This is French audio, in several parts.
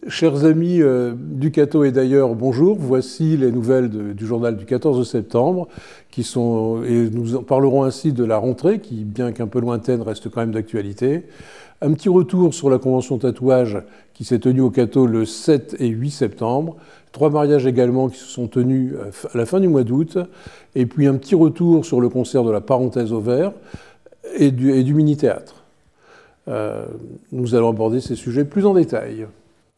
Chers amis du Cato et d'ailleurs, bonjour. Voici les nouvelles du journal du 14 septembre, et nous en parlerons ainsi de la rentrée, qui, bien qu'un peu lointaine, reste quand même d'actualité. Un petit retour sur la convention tatouage qui s'est tenue au Cato le 7 et 8 septembre. 3 mariages également qui se sont tenus à la fin du mois d'août. Et puis un petit retour sur le concert de la parenthèse au vert et du mini-théâtre. Nous allons aborder ces sujets plus en détail.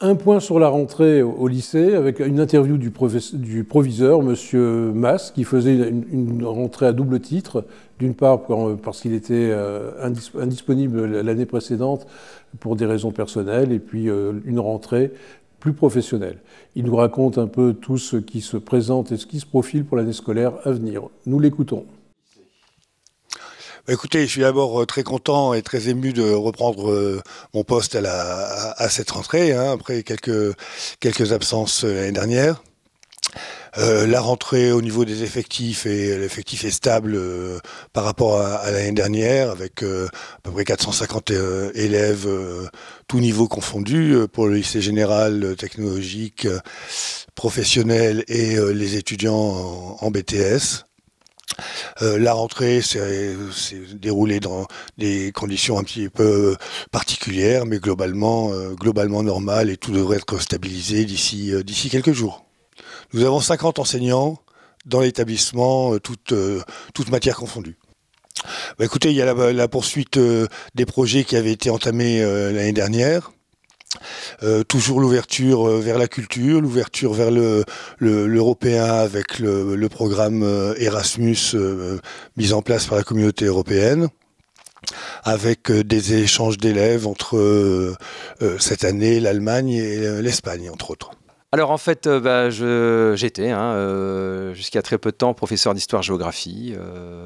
Un point sur la rentrée au lycée, avec une interview du proviseur, M. Mas, qui faisait une rentrée à double titre. D'une part, parce qu'il était indisponible l'année précédente pour des raisons personnelles, et puis une rentrée plus professionnelle. Il nous raconte un peu tout ce qui se présente et ce qui se profile pour l'année scolaire à venir. Nous l'écoutons. Écoutez, je suis d'abord très content et très ému de reprendre mon poste à cette rentrée, après quelques absences l'année dernière. La rentrée au niveau des effectifs, et l'effectif est stable par rapport à l'année dernière, avec à peu près 450 élèves, tous niveaux confondus, pour le lycée général, technologique, professionnel et les étudiants en BTS. La rentrée s'est déroulée dans des conditions un petit peu particulières, mais globalement normales, et tout devrait être stabilisé d'ici quelques jours. Nous avons 50 enseignants dans l'établissement, toutes matières confondues. Écoutez, il y a la poursuite des projets qui avaient été entamés l'année dernière. Toujours l'ouverture vers la culture, l'ouverture vers l'européen avec le programme Erasmus mis en place par la communauté européenne, avec des échanges d'élèves entre cette année l'Allemagne et l'Espagne, entre autres. Alors en fait, j'étais jusqu'à très peu de temps professeur d'histoire-géographie,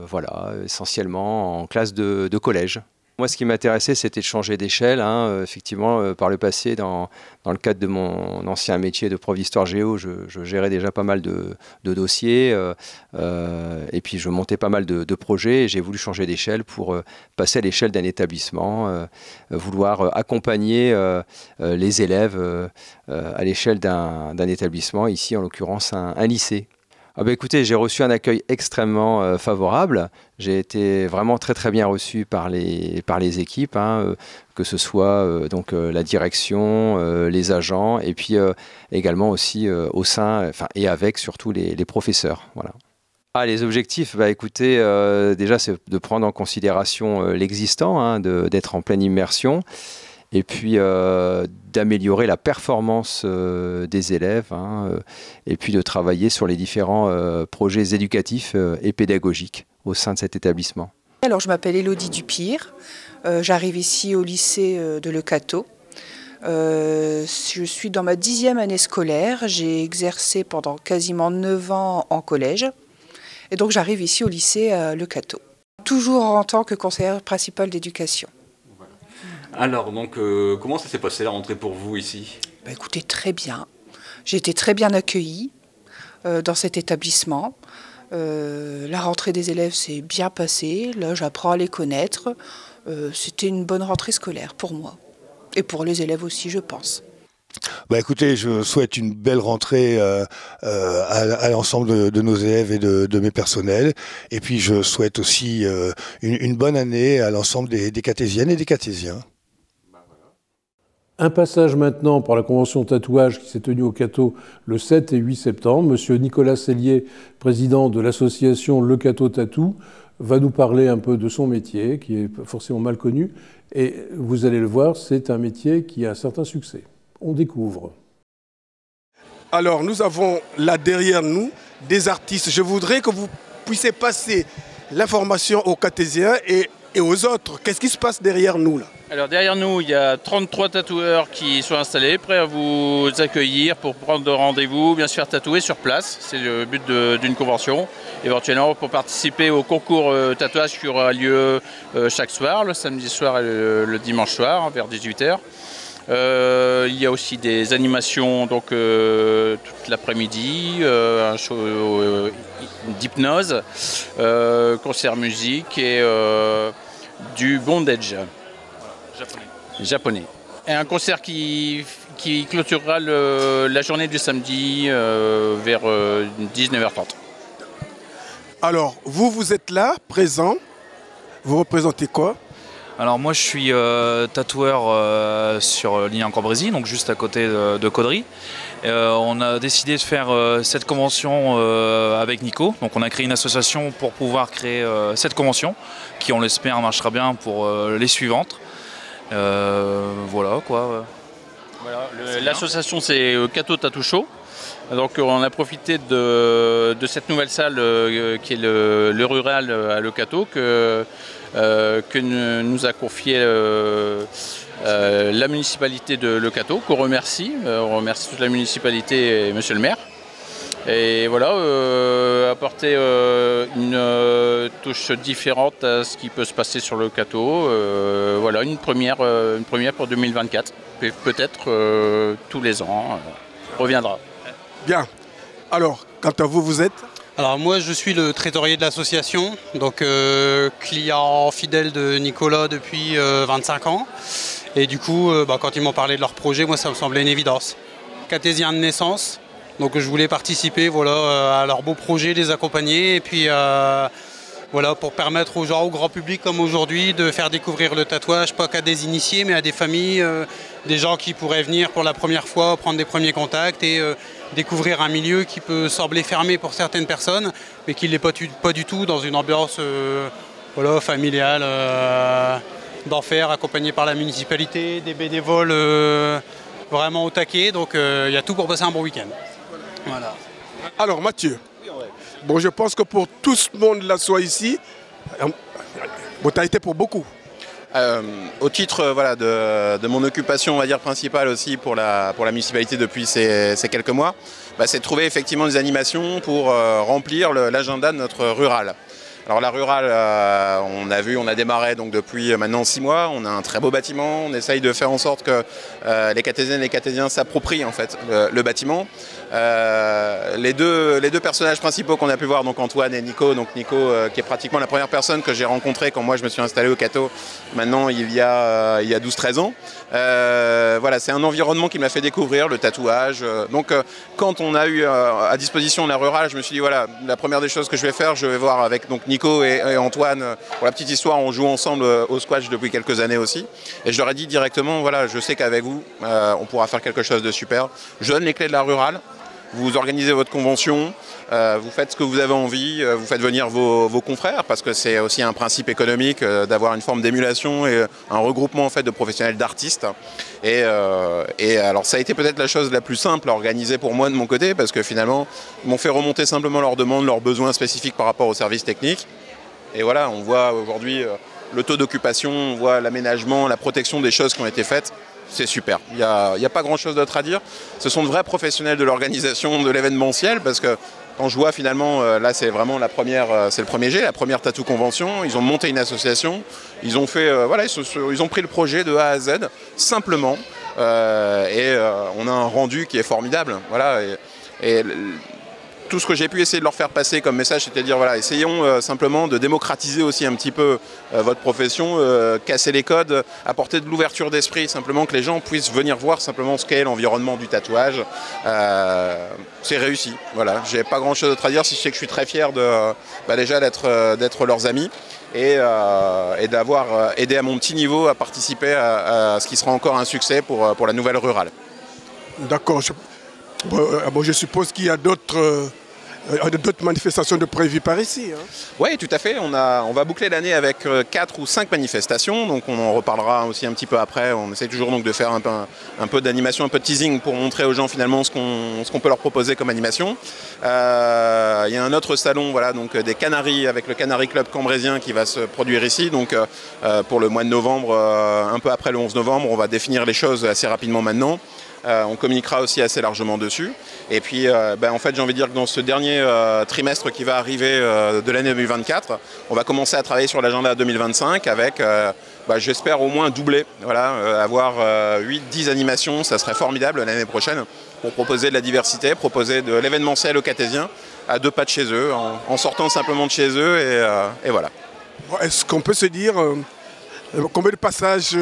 voilà, essentiellement en classe de collège. Moi, ce qui m'intéressait, c'était de changer d'échelle. Effectivement, par le passé, dans le cadre de mon ancien métier de prof d'histoire géo, je gérais déjà pas mal de dossiers et puis je montais pas mal de projets. Et j'ai voulu changer d'échelle pour passer à l'échelle d'un établissement, vouloir accompagner les élèves à l'échelle d'un établissement, ici en l'occurrence un lycée. Écoutez, j'ai reçu un accueil extrêmement favorable. J'ai été vraiment très très bien reçu par les équipes, que ce soit la direction, les agents, et puis également aussi au sein, et avec surtout les professeurs. Voilà. Les objectifs, écoutez, déjà c'est de prendre en considération l'existant, d'être en pleine immersion. Et puis d'améliorer la performance des élèves, et puis de travailler sur les différents projets éducatifs et pédagogiques au sein de cet établissement. Alors je m'appelle Élodie Dupire, j'arrive ici au lycée de Le Cato. Je suis dans ma 10e année scolaire, j'ai exercé pendant quasiment 9 ans en collège, et donc j'arrive ici au lycée Le Cato, toujours en tant que conseillère principale d'éducation. Alors, donc, comment ça s'est passé la rentrée pour vous ici? Écoutez, très bien. J'ai été très bien accueillie dans cet établissement. La rentrée des élèves s'est bien passée. Là, j'apprends à les connaître. C'était une bonne rentrée scolaire pour moi. Et pour les élèves aussi, je pense. Écoutez, je souhaite une belle rentrée à l'ensemble de nos élèves et de mes personnels. Et puis, je souhaite aussi une bonne année à l'ensemble des catésiennes et des catésiens. Un passage maintenant par la convention tatouage qui s'est tenue au Cato le 7 et 8 septembre. Monsieur Nicolas Sellier, président de l'association Le Cato Tatou, va nous parler un peu de son métier, qui est forcément mal connu. Et vous allez le voir, c'est un métier qui a un certain succès. On découvre. Alors, nous avons là derrière nous des artistes. Je voudrais que vous puissiez passer l'information aux catésiens et aux autres. Qu'est-ce qui se passe derrière nous là? Alors derrière nous, il y a 33 tatoueurs qui sont installés, prêts à vous accueillir pour prendre rendez-vous, bien se faire tatouer sur place. C'est le but d'une convention. Éventuellement pour participer au concours tatouage qui aura lieu chaque soir, le samedi soir et le dimanche soir, vers 18h. Il y a aussi des animations toute l'après-midi, un show d'hypnose, concert musique et du bondage japonais. Et un concert qui qui clôturera la journée du samedi vers 19h30. Alors, vous êtes là, présent. Vous représentez quoi? Alors moi je suis tatoueur sur Ligny-en-Cambrésis, donc juste à côté de Caudry. On a décidé de faire cette convention avec Nico, donc on a créé une association pour pouvoir créer cette convention, qui on l'espère marchera bien pour les suivantes. Voilà quoi. Voilà, l'association c'est Kato Tattoo Show. Donc on a profité de cette nouvelle salle qui est le rural à Le Cateau que nous a confié la municipalité de Le Cateau, qu'on remercie. On remercie toute la municipalité et monsieur le maire. Et voilà, apporter une touche différente à ce qui peut se passer sur Le Cateau. Voilà, une première pour 2024. Peut-être tous les ans, reviendra. Bien. Alors, quant à vous, vous êtes? Alors moi je suis le trésorier de l'association, donc client fidèle de Nicolas depuis 25 ans. Et du coup, quand ils m'ont parlé de leur projet, moi ça me semblait une évidence. Cartésien de naissance, donc je voulais participer à leur beau projet, les accompagner. Et puis voilà, pour permettre aux gens, au grand public comme aujourd'hui, de faire découvrir le tatouage, pas qu'à des initiés, mais à des familles, des gens qui pourraient venir pour la première fois, prendre des premiers contacts et découvrir un milieu qui peut sembler fermé pour certaines personnes, mais qui ne l'est pas du tout, dans une ambiance familiale, d'enfer, accompagné par la municipalité, des bénévoles vraiment au taquet. Donc il y a tout pour passer un bon week-end. Voilà. Alors Mathieu, bon, je pense que pour tout ce monde là soit ici, bon, tu as été pour beaucoup. Au titre de mon occupation, on va dire, principale aussi pour la municipalité depuis ces quelques mois, c'est de trouver effectivement des animations pour remplir l'agenda de notre rural. Alors la rurale, on a démarré donc depuis maintenant 6 mois, on a un très beau bâtiment, on essaye de faire en sorte que les Catésiennes et les Catésiens s'approprient en fait le bâtiment. Les deux personnages principaux qu'on a pu voir, donc Antoine et Nico, donc Nico qui est pratiquement la première personne que j'ai rencontrée quand moi je me suis installé au Cateau, maintenant il y a 12-13 ans. Voilà, c'est un environnement qui m'a fait découvrir le tatouage. Donc quand on a eu à disposition la rurale, je me suis dit voilà, la première des choses que je vais faire, je vais voir avec donc Nico et Antoine. Pour la petite histoire, on joue ensemble au squash depuis quelques années aussi. Et je leur ai dit directement, voilà, je sais qu'avec vous, on pourra faire quelque chose de super. Je donne les clés de la rurale. Vous organisez votre convention, vous faites ce que vous avez envie, vous faites venir vos confrères, parce que c'est aussi un principe économique d'avoir une forme d'émulation et un regroupement en fait, de professionnels d'artistes. Et alors ça a été peut-être la chose la plus simple à organiser pour moi de mon côté, parce que finalement, ils m'ont fait remonter simplement leurs demandes, leurs besoins spécifiques par rapport aux services techniques. Et voilà, on voit aujourd'hui le taux d'occupation, on voit l'aménagement, la protection des choses qui ont été faites. C'est super, il n'y a pas grand chose d'autre à dire. Ce sont de vrais professionnels de l'organisation de l'événementiel, parce que quand je vois finalement, là c'est vraiment la première, c'est le premier jet, la première tattoo convention, ils ont monté une association, ils ont fait, ils ont pris le projet de A à Z, simplement, on a un rendu qui est formidable, voilà, et tout ce que j'ai pu essayer de leur faire passer comme message, c'était de dire voilà, essayons simplement de démocratiser aussi un petit peu votre profession, casser les codes, apporter de l'ouverture d'esprit, simplement que les gens puissent venir voir simplement ce qu'est l'environnement du tatouage. C'est réussi, voilà. J'ai pas grand chose d'autre à dire, si je sais que je suis très fier déjà d'être leurs amis et d'avoir aidé à mon petit niveau à participer à ce qui sera encore un succès pour la nouvelle rurale. D'accord. Bon, je suppose qu'il y a d'autres manifestations de prévues par ici. Hein. Oui, tout à fait. On va boucler l'année avec 4 ou 5 manifestations. Donc on en reparlera aussi un petit peu après. On essaie toujours donc, de faire un peu d'animation, un peu de teasing pour montrer aux gens finalement ce qu'on peut leur proposer comme animation. Il y a un autre salon donc, des Canaries avec le Canary Club cambrésien qui va se produire ici. Donc pour le mois de novembre, un peu après le 11 novembre, on va définir les choses assez rapidement maintenant. On communiquera aussi assez largement dessus. Et puis, en fait, j'ai envie de dire que dans ce dernier trimestre qui va arriver de l'année 2024, on va commencer à travailler sur l'agenda 2025 avec, j'espère, au moins doubler. Voilà, avoir 8-10 animations, ça serait formidable l'année prochaine pour proposer de la diversité, proposer de l'événementiel aux Catésiens à 2 pas de chez eux, en sortant simplement de chez eux. Et voilà. Est-ce qu'on peut se dire combien de passages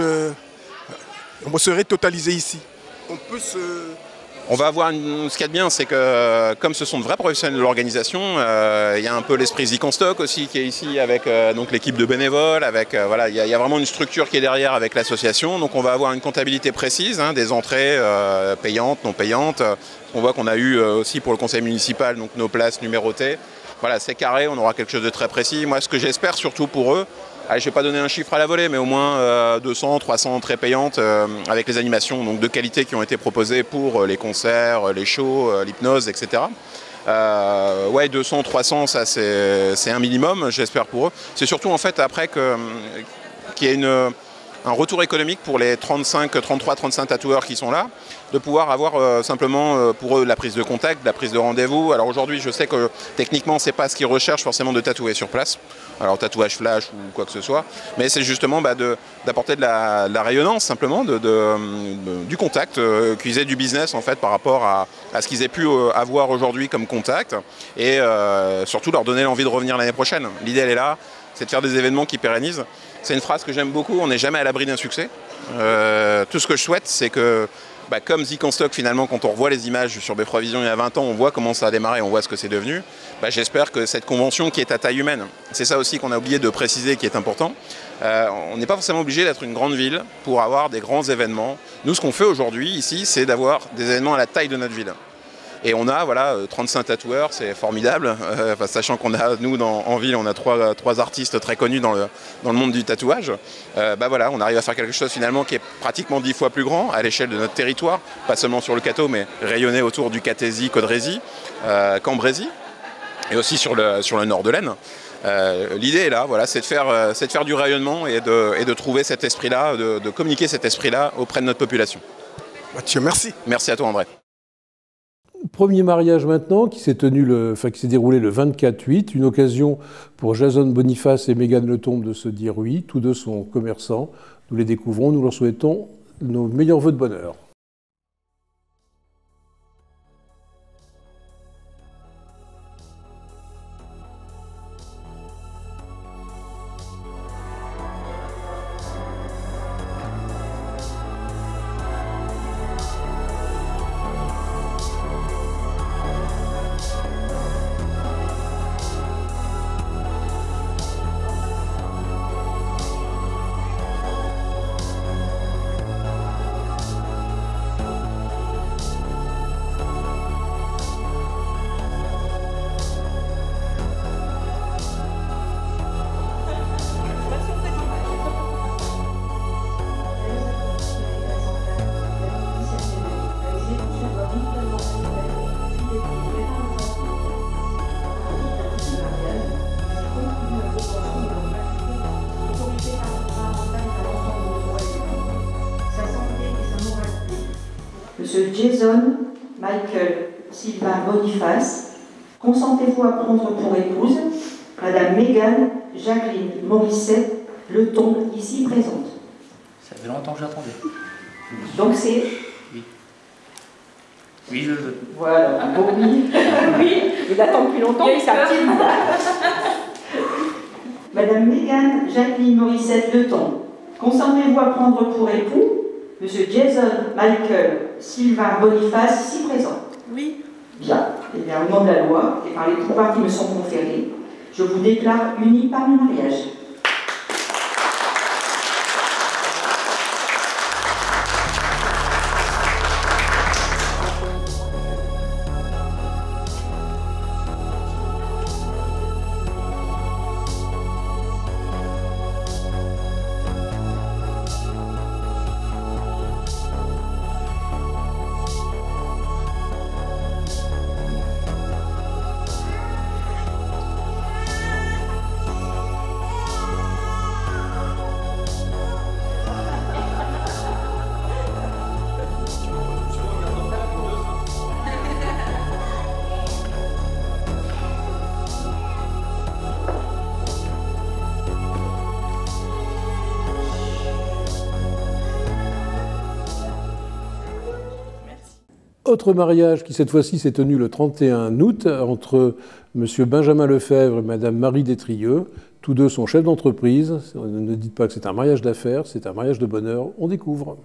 on serait totalisé ici? on peut se... On va avoir ce qu'il y a de bien, c'est que comme ce sont de vrais professionnels de l'organisation, il y a un peu l'esprit Ziconstock aussi qui est ici avec donc l'équipe de bénévoles, avec voilà, il y a vraiment une structure qui est derrière avec l'association. Donc on va avoir une comptabilité précise, hein, des entrées payantes, non payantes. On voit qu'on a eu aussi pour le conseil municipal donc nos places numérotées. Voilà, c'est carré, on aura quelque chose de très précis. Moi, ce que j'espère surtout pour eux, allez, je ne vais pas donner un chiffre à la volée, mais au moins 200, 300 entrées payantes avec les animations donc, de qualité qui ont été proposées pour les concerts, les shows, l'hypnose, etc. Ouais, 200, 300, ça c'est un minimum, j'espère pour eux. C'est surtout en fait après qu'il y ait un retour économique pour les 35, 33, 35 tatoueurs qui sont là, de pouvoir avoir simplement pour eux la prise de contact, la prise de rendez-vous. Alors aujourd'hui, je sais que techniquement, c'est pas ce qu'ils recherchent forcément de tatouer sur place, alors tatouage flash ou quoi que ce soit, mais c'est justement d'apporter de la rayonnance simplement, du contact, qu'ils aient du business en fait par rapport à ce qu'ils aient pu avoir aujourd'hui comme contact, et surtout leur donner l'envie de revenir l'année prochaine. L'idée elle est là, c'est de faire des événements qui pérennisent. C'est une phrase que j'aime beaucoup, on n'est jamais à l'abri d'un succès. Tout ce que je souhaite, c'est que, comme Ziconstock, finalement, quand on revoit les images sur Beffroi Vision il y a 20 ans, on voit comment ça a démarré, on voit ce que c'est devenu. J'espère que cette convention qui est à taille humaine, c'est ça aussi qu'on a oublié de préciser qui est important. On n'est pas forcément obligé d'être une grande ville pour avoir des grands événements. Nous, ce qu'on fait aujourd'hui, ici, c'est d'avoir des événements à la taille de notre ville. Et on a voilà, 35 tatoueurs, c'est formidable, sachant qu'on a, nous, en ville, on a trois artistes très connus dans le monde du tatouage. Voilà, on arrive à faire quelque chose finalement qui est pratiquement 10 fois plus grand à l'échelle de notre territoire, pas seulement sur le Cateau, mais rayonné autour du Catésie, Caudrésie, Cambrésis, et aussi sur le nord de l'Aisne. L'idée est là, voilà, c'est de faire du rayonnement et de trouver cet esprit-là, de communiquer cet esprit-là auprès de notre population. Mathieu, merci. Merci à toi, André. Premier mariage maintenant, qui s'est déroulé le 24/8, une occasion pour Jason Boniface et Mégane Letombe de se dire oui. Tous deux sont commerçants, nous les découvrons, nous leur souhaitons nos meilleurs vœux de bonheur. Monsieur Jason Michael Sylvain Boniface, consentez-vous à prendre pour épouse Madame Mégane Jacqueline Morissette Letombe, ici présente? Ça fait longtemps que j'attendais. Donc c'est... Oui. Oui, je le veux. Voilà, un beau oui. Oui, il attend depuis longtemps, mais ça tire. Madame Mégane Jacqueline Morissette Letombe, consentez-vous à prendre pour époux Monsieur Jason Michael Sylvain Boniface, ici présent? Oui. Bien. Eh bien, au nom de la loi et par les pouvoirs qui me sont conférés, je vous déclare unis par le mariage. Autre mariage qui cette fois-ci s'est tenu le 31 août entre M. Benjamin Lefebvre et Mme Marie Détrieux. Tous deux sont chefs d'entreprise. Ne dites pas que c'est un mariage d'affaires, c'est un mariage de bonheur. On découvre.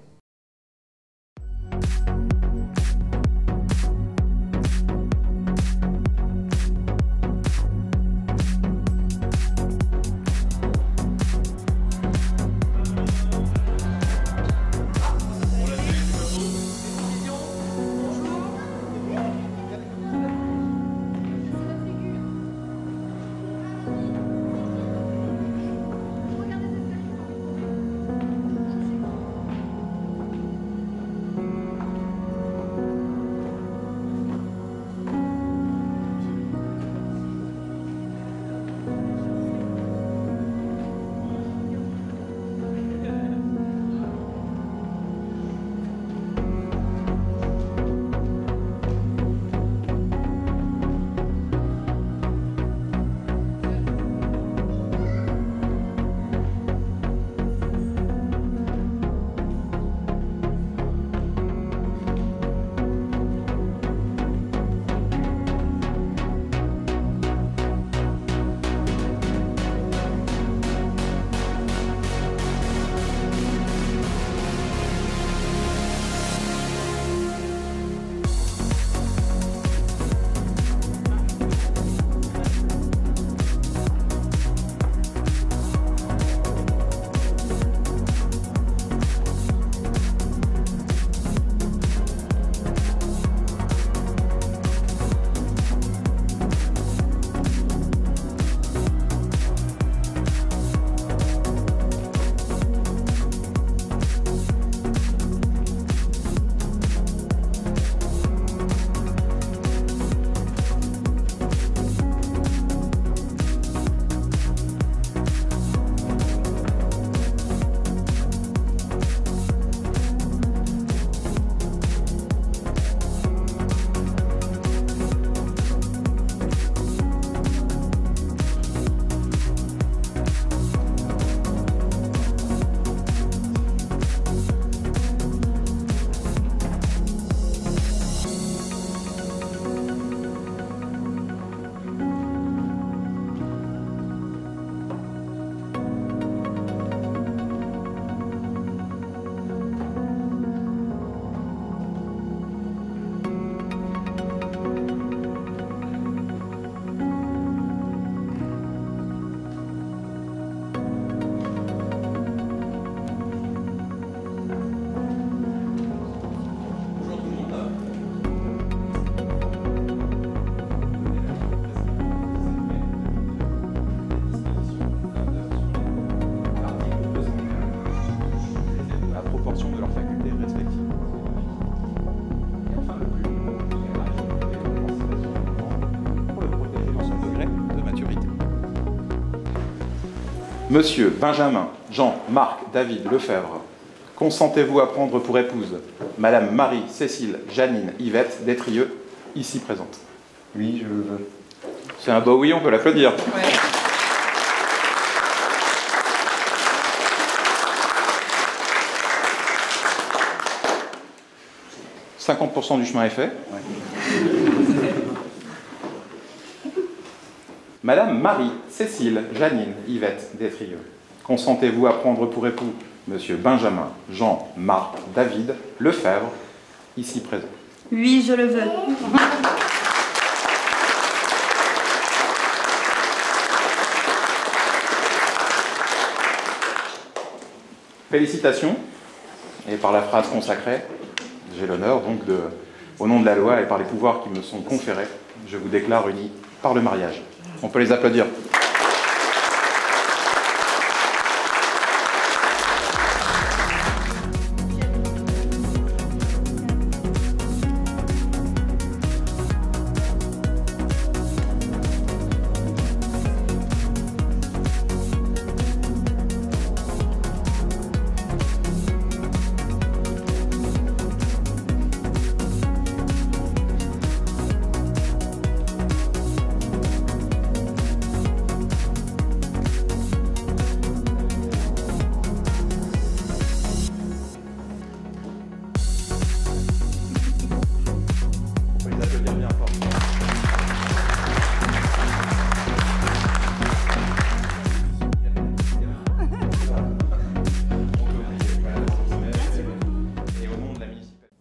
Monsieur Benjamin Jean-Marc David Lefebvre, consentez-vous à prendre pour épouse Madame Marie-Cécile Janine Yvette Détrieux, ici présente? Oui, je le veux. C'est un beau oui, on peut l'applaudir. Ouais. 50% du chemin est fait. Ouais. Madame Marie-Cécile Janine Yvette Détrieux, consentez-vous à prendre pour époux Monsieur Benjamin Jean-Marc David Lefebvre, ici présent? Oui, je le veux. Félicitations, et par la phrase consacrée, j'ai l'honneur donc de, au nom de la loi et par les pouvoirs qui me sont conférés, je vous déclare unis par le mariage. On peut les applaudir.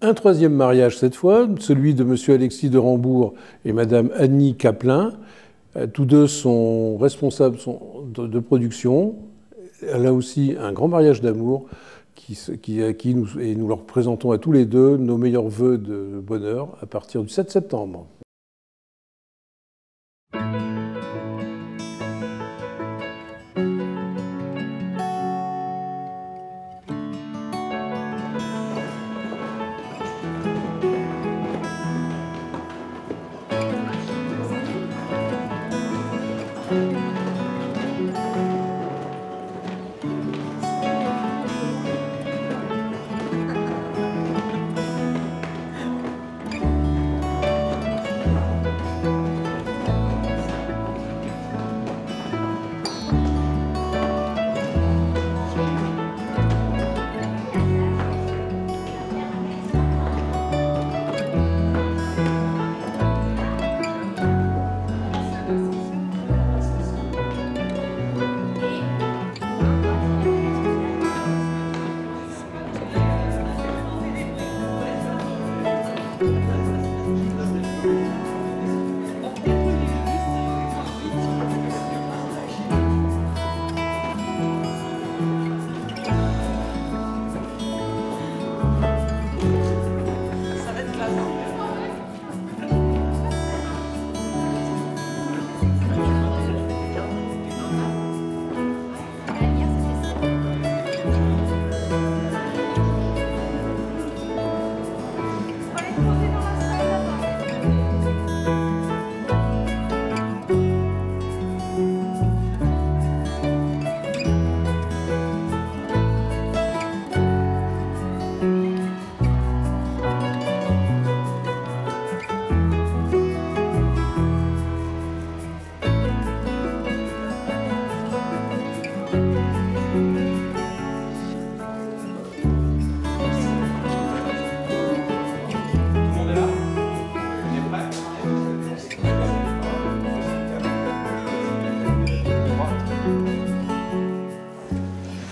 Un troisième mariage cette fois, celui de M. Alexis de Rambourg et Mme Annie Caplin. Tous deux sont responsables de production. Là aussi, un grand mariage d'amour et nous leur présentons à tous les deux nos meilleurs vœux de bonheur à partir du 7 septembre.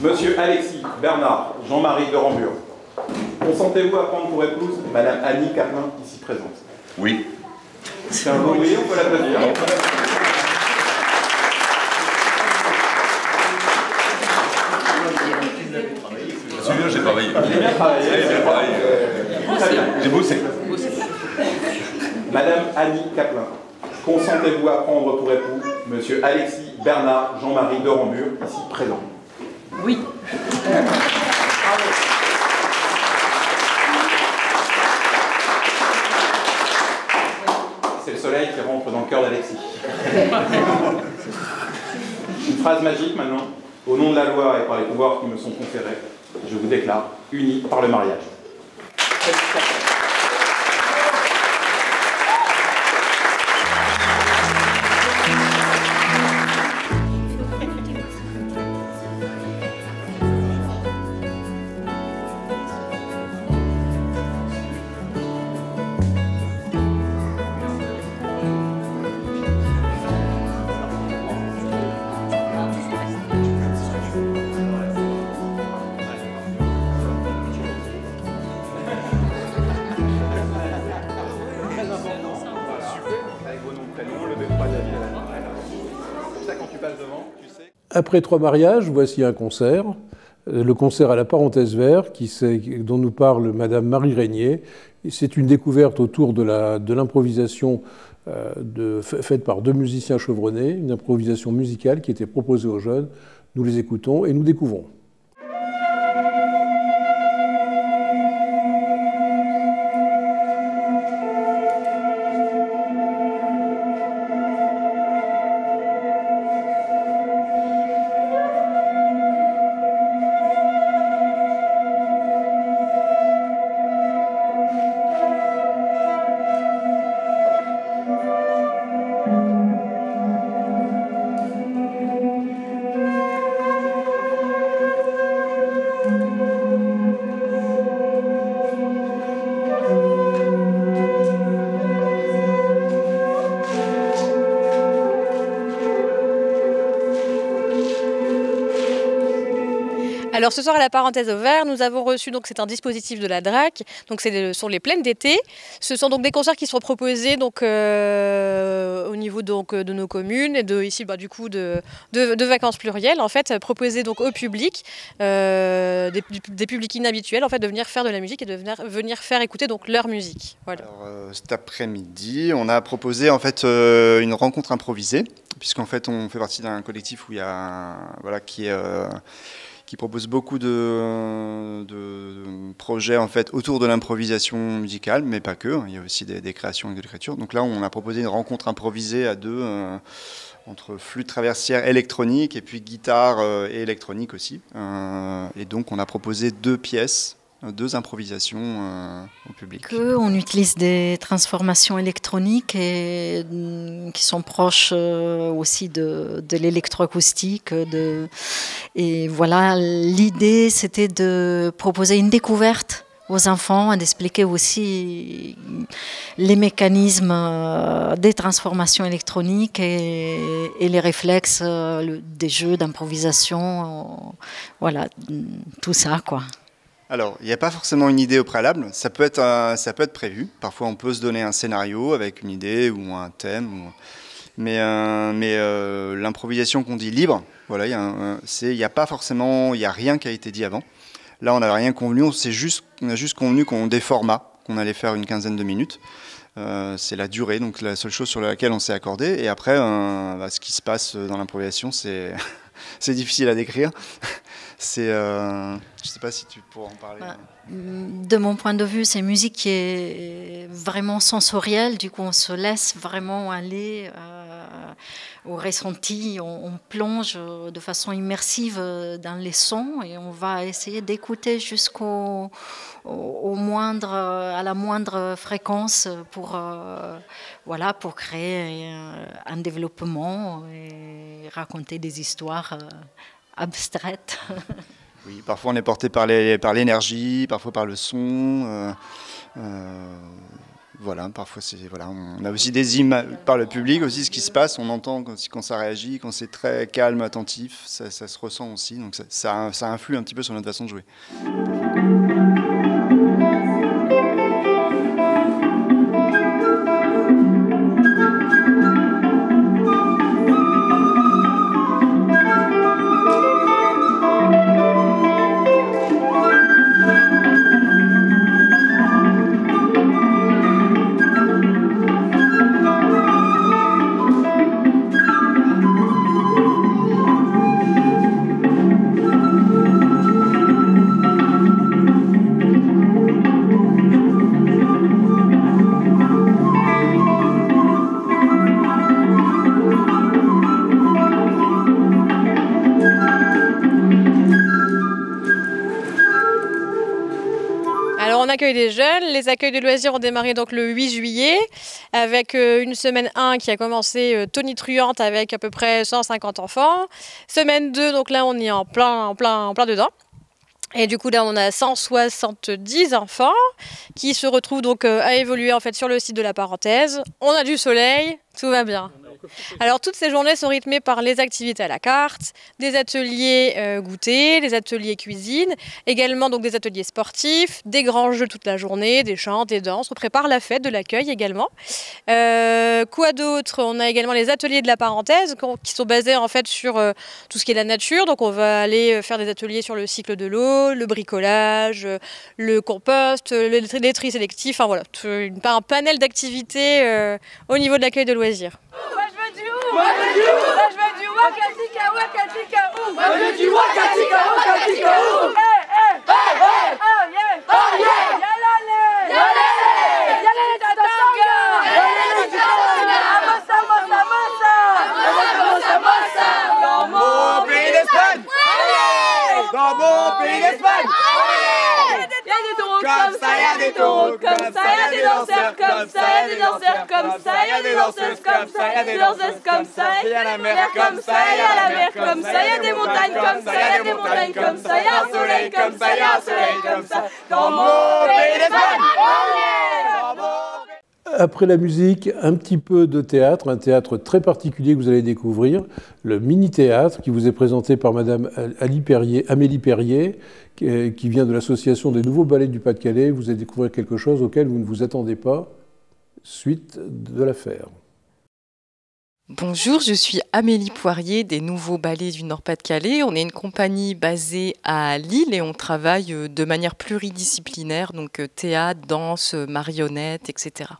Monsieur Alexis Bernard Jean-Marie de Rambourg, consentez-vous à prendre pour épouse Madame Annie Caplin, ici présente? Oui. C'est un beau oui, on peut l'applaudir. Celui-là, j'ai travaillé. Il a bien travaillé. Très bien. J'ai bossé. Madame Annie Caplin, consentez-vous à prendre pour époux Monsieur Alexis Bernard Jean-Marie de Rambourg, ici présent? Oui. C'est le soleil qui rentre dans le cœur d'Alexis. Une phrase magique maintenant. Au nom de la loi et par les pouvoirs qui me sont conférés, je vous déclare unis par le mariage. Après 3 mariages, voici un concert, le concert à la parenthèse vert, dont nous parle Madame Marie Régnier. C'est une découverte autour de l'improvisation faite par 2 musiciens chevronnés, une improvisation musicale qui était proposée aux jeunes. Nous les écoutons et nous découvrons. Alors ce soir à la parenthèse au vert, nous avons reçu, donc c'est un dispositif de la DRAC, donc ce sont les plaines d'été. Ce sont donc des concerts qui seront proposés donc, au niveau donc, de nos communes et ici du coup de vacances plurielles, en fait, proposés donc au public, des publics inhabituels, en fait, de venir faire de la musique et de venir faire écouter donc leur musique. Voilà. Alors, cet après-midi, on a proposé en fait une rencontre improvisée, puisqu'en fait on fait partie d'un collectif où il y a qui propose beaucoup de projets en fait, autour de l'improvisation musicale, mais pas que. Il y a aussi des créations et de l'écriture. Donc là, on a proposé une rencontre improvisée à 2, entre flûte traversière électronique et puis guitare et électronique aussi. Et donc, on a proposé 2 pièces, 2 improvisations au public. On utilise des transformations électroniques qui sont proches aussi de l'électroacoustique. Et voilà, l'idée c'était de proposer une découverte aux enfants, d'expliquer aussi les mécanismes des transformations électroniques et les réflexes des jeux d'improvisation. Voilà, tout ça quoi. Alors, il n'y a pas forcément une idée au préalable, ça peut être prévu. Parfois, on peut se donner un scénario avec une idée ou un thème. Mais l'improvisation qu'on dit libre, voilà, il n'y a pas forcément, il n'y a rien qui a été dit avant. Là, on n'a rien convenu, on a juste convenu des formats, qu'on allait faire une quinzaine de minutes. C'est la durée, donc la seule chose sur laquelle on s'est accordé. Et après, ce qui se passe dans l'improvisation, c'est difficile à décrire. Je ne sais pas si tu pourras en parler. De mon point de vue, c'est une musique qui est vraiment sensorielle. Du coup, on se laisse vraiment aller au ressenti. On plonge de façon immersive dans les sons et on va essayer d'écouter jusqu'à la moindre fréquence pour créer un développement et raconter des histoires abstraites. Oui, parfois on est porté par l'énergie, parfois par le son. Voilà, parfois on a aussi des images par le public aussi, ce qui se passe, on entend quand ça réagit, quand c'est très calme, attentif, ça se ressent aussi, donc ça influe un petit peu sur notre façon de jouer. l'accueil des jeunes. Les accueils de loisirs ont démarré donc le 8 juillet avec une semaine 1 qui a commencé tonitruante avec à peu près 150 enfants. Semaine 2, donc là on est en plein dedans. Et du coup là on a 170 enfants qui se retrouvent donc à évoluer en fait sur le site de la parenthèse. On a du soleil, tout va bien. Alors toutes ces journées sont rythmées par les activités à la carte, des ateliers goûter, des ateliers cuisine, également donc des ateliers sportifs, des grands jeux toute la journée, des chants, des danses. On prépare la fête de l'accueil également. Quoi d'autre? On a également les ateliers de la parenthèse qui sont basés en fait sur tout ce qui est la nature. Donc on va aller faire des ateliers sur le cycle de l'eau, le bricolage, le compost, les tri sélectifs, enfin voilà, un panel d'activités au niveau de l'accueil de loisirs. Moi je veux du wakatika wakatika ou. Moi je veux du wakatika wakatika ou. Oh yeah. Yalale tatanga. Mossa. Dans mon pays d'Espagne. Dans mon pays d'Espagne. Y'a des taureaux comme ça, y'a des taureaux comme ça, y'a des danseurs comme ça, y'a des danseurs comme ça, y'a des danseuses comme ça, y'a des danseuses comme ça, y'a la mer comme ça, y'a la mer comme ça, y'a des montagnes comme ça, y'a des montagnes comme ça, y'a un soleil comme ça, y'a un soleil comme ça, dans mon pays d'Espagne. Après la musique, un petit peu de théâtre, un théâtre très particulier que vous allez découvrir, le mini-théâtre qui vous est présenté par Madame Amélie Perrier, qui vient de l'Association des Nouveaux Ballets du Pas-de-Calais. Vous allez découvrir quelque chose auquel vous ne vous attendez pas, suite de l'affaire. Bonjour, je suis Amélie Poirier des Nouveaux Ballets du Nord-Pas-de-Calais. On est une compagnie basée à Lille et on travaille de manière pluridisciplinaire, donc théâtre, danse, marionnettes, etc.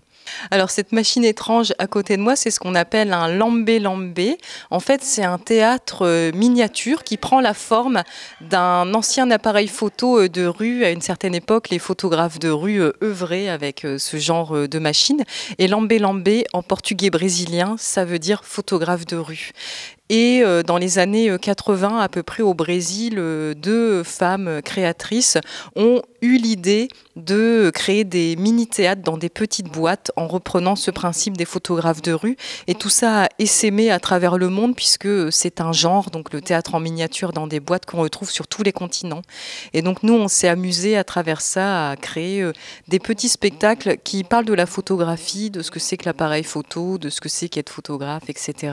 Alors cette machine étrange à côté de moi, c'est ce qu'on appelle un lambé-lambé. En fait, c'est un théâtre miniature qui prend la forme d'un ancien appareil photo de rue. À une certaine époque, les photographes de rue œuvraient avec ce genre de machine. Et lambé-lambé, en portugais brésilien, ça veut dire photographe de rue. Et dans les années 80, à peu près au Brésil, 2 femmes créatrices ont eu l'idée de créer des mini-théâtres dans des petites boîtes en reprenant ce principe des photographes de rue. Et tout ça a essaimé à travers le monde puisque c'est un genre, donc le théâtre en miniature dans des boîtes qu'on retrouve sur tous les continents. Et donc nous, on s'est amusé à travers ça à créer des petits spectacles qui parlent de la photographie, de ce que c'est que l'appareil photo, de ce que c'est qu'être photographe, etc.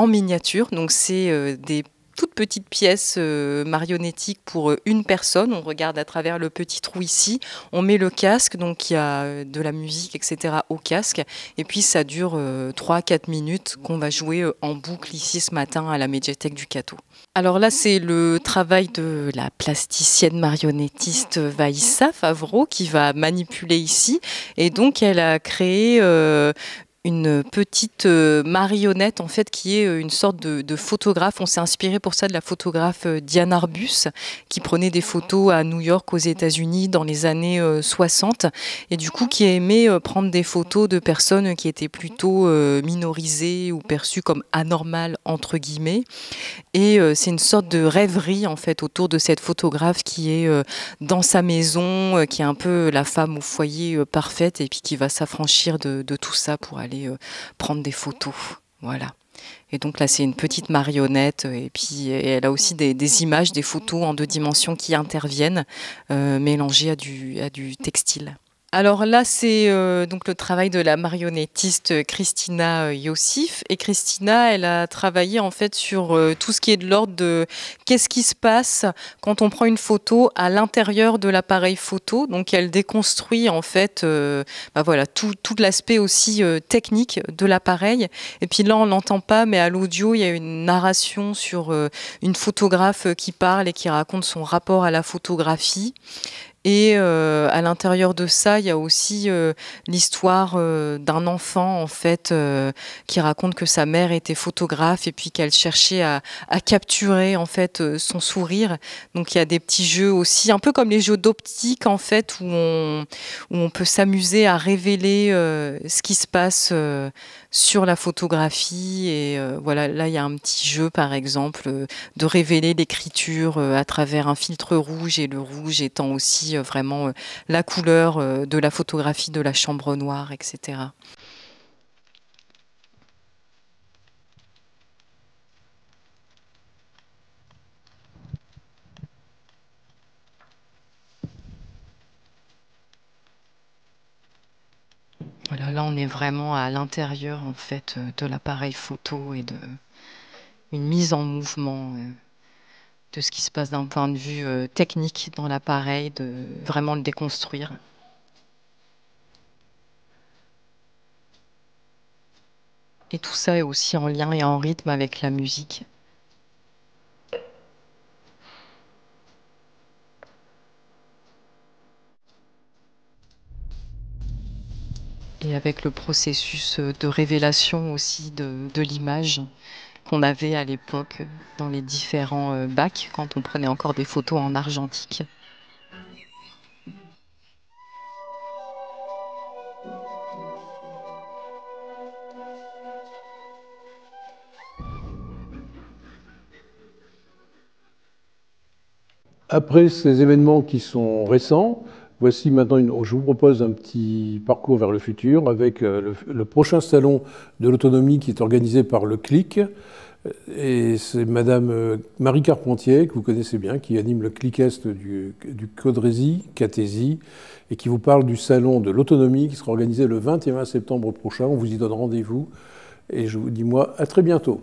En miniature, donc c'est des toutes petites pièces marionnettiques pour une personne. On regarde à travers le petit trou ici, on met le casque, donc il y a de la musique, etc. au casque, et puis ça dure 3-4 minutes qu'on va jouer en boucle ici ce matin à la médiathèque du Cateau. Alors là, c'est le travail de la plasticienne marionnettiste Vaïssa Favreau qui va manipuler ici, et donc elle a créé une petite marionnette en fait qui est une sorte de photographe. On s'est inspiré pour ça de la photographe Diane Arbus qui prenait des photos à New York aux États-Unis dans les années 60 et du coup qui aimait prendre des photos de personnes qui étaient plutôt minorisées ou perçues comme anormales entre guillemets. Et c'est une sorte de rêverie en fait autour de cette photographe qui est dans sa maison, qui est un peu la femme au foyer parfaite et puis qui va s'affranchir de tout ça pour aller prendre des photos, voilà. Et donc là, c'est une petite marionnette et puis elle a aussi des images, des photos en 2 dimensions qui interviennent, mélangées à du textile. Alors là, c'est donc le travail de la marionnettiste Christina Yossif. Et Christina, elle a travaillé en fait sur tout ce qui est de l'ordre de qu'est-ce qui se passe quand on prend une photo à l'intérieur de l'appareil photo. Donc elle déconstruit en fait voilà, tout l'aspect aussi technique de l'appareil. Et puis là, on l'entend pas, mais à l'audio, il y a une narration sur une photographe qui parle et qui raconte son rapport à la photographie. Et à l'intérieur de ça, il y a aussi l'histoire d'un enfant en fait qui raconte que sa mère était photographe et puis qu'elle cherchait à capturer en fait son sourire. Donc il y a des petits jeux aussi, un peu comme les jeux d'optique en fait, où on peut s'amuser à révéler ce qui se passe sur la photographie. Et voilà, là il y a un petit jeu par exemple de révéler l'écriture à travers un filtre rouge et le rouge étant aussi choisi vraiment la couleur de la photographie de la chambre noire, etc. Voilà, là on est vraiment à l'intérieur en fait de l'appareil photo et de une mise en mouvement de ce qui se passe d'un point de vue technique dans l'appareil, de vraiment le déconstruire. Et tout ça est aussi en lien et en rythme avec la musique. Et avec le processus de révélation aussi de l'image qu'on avait à l'époque dans les différents bacs, quand on prenait encore des photos en argentique. Après ces événements qui sont récents, voici maintenant, je vous propose un petit parcours vers le futur avec le prochain salon de l'autonomie qui est organisé par le CLIC. Et c'est Madame Marie Carpentier, que vous connaissez bien, qui anime le CLIC-Est du Caudrésie, et qui vous parle du salon de l'autonomie qui sera organisé le 20 et 20 septembre prochain. On vous y donne rendez-vous. Et je vous dis, moi, à très bientôt.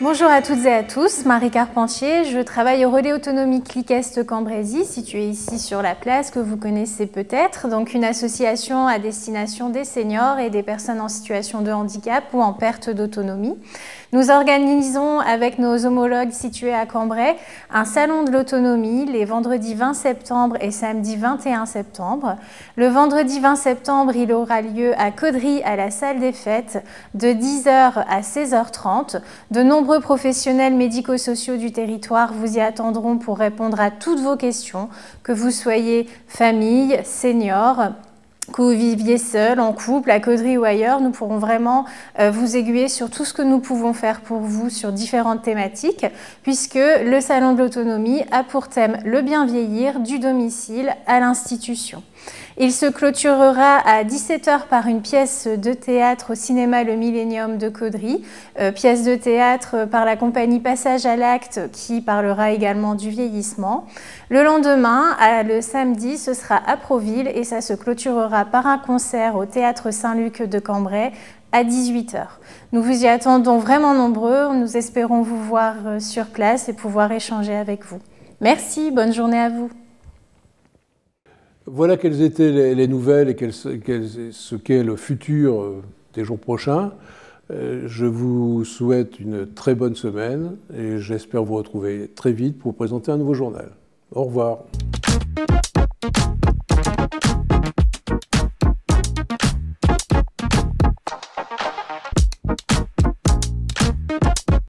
Bonjour à toutes et à tous, Marie Carpentier, je travaille au relais autonomie CLIC-Est Cambrésis, situé ici sur la place, que vous connaissez peut-être, donc une association à destination des seniors et des personnes en situation de handicap ou en perte d'autonomie. Nous organisons avec nos homologues situés à Cambrai un salon de l'autonomie les vendredis 20 septembre et samedi 21 septembre. Le vendredi 20 septembre, il aura lieu à Caudry à la salle des fêtes de 10h à 16h30. De nombreux professionnels médico-sociaux du territoire vous y attendront pour répondre à toutes vos questions, que vous soyez famille, senior, que vous viviez seul, en couple, à Caudry ou ailleurs. Nous pourrons vraiment vous aiguiller sur tout ce que nous pouvons faire pour vous sur différentes thématiques, puisque le Salon de l'autonomie a pour thème le bien vieillir du domicile à l'institution. Il se clôturera à 17h par une pièce de théâtre au cinéma Le Millénium de Caudry, pièce de théâtre par la compagnie Passage à l'acte qui parlera également du vieillissement. Le lendemain, le samedi, ce sera à Proville et ça se clôturera par un concert au théâtre Saint-Luc de Cambrai à 18h. Nous vous y attendons vraiment nombreux, nous espérons vous voir sur place et pouvoir échanger avec vous. Merci, bonne journée à vous. Voilà quelles étaient les nouvelles et ce qu'est le futur des jours prochains. Je vous souhaite une très bonne semaine et j'espère vous retrouver très vite pour présenter un nouveau journal. Au revoir.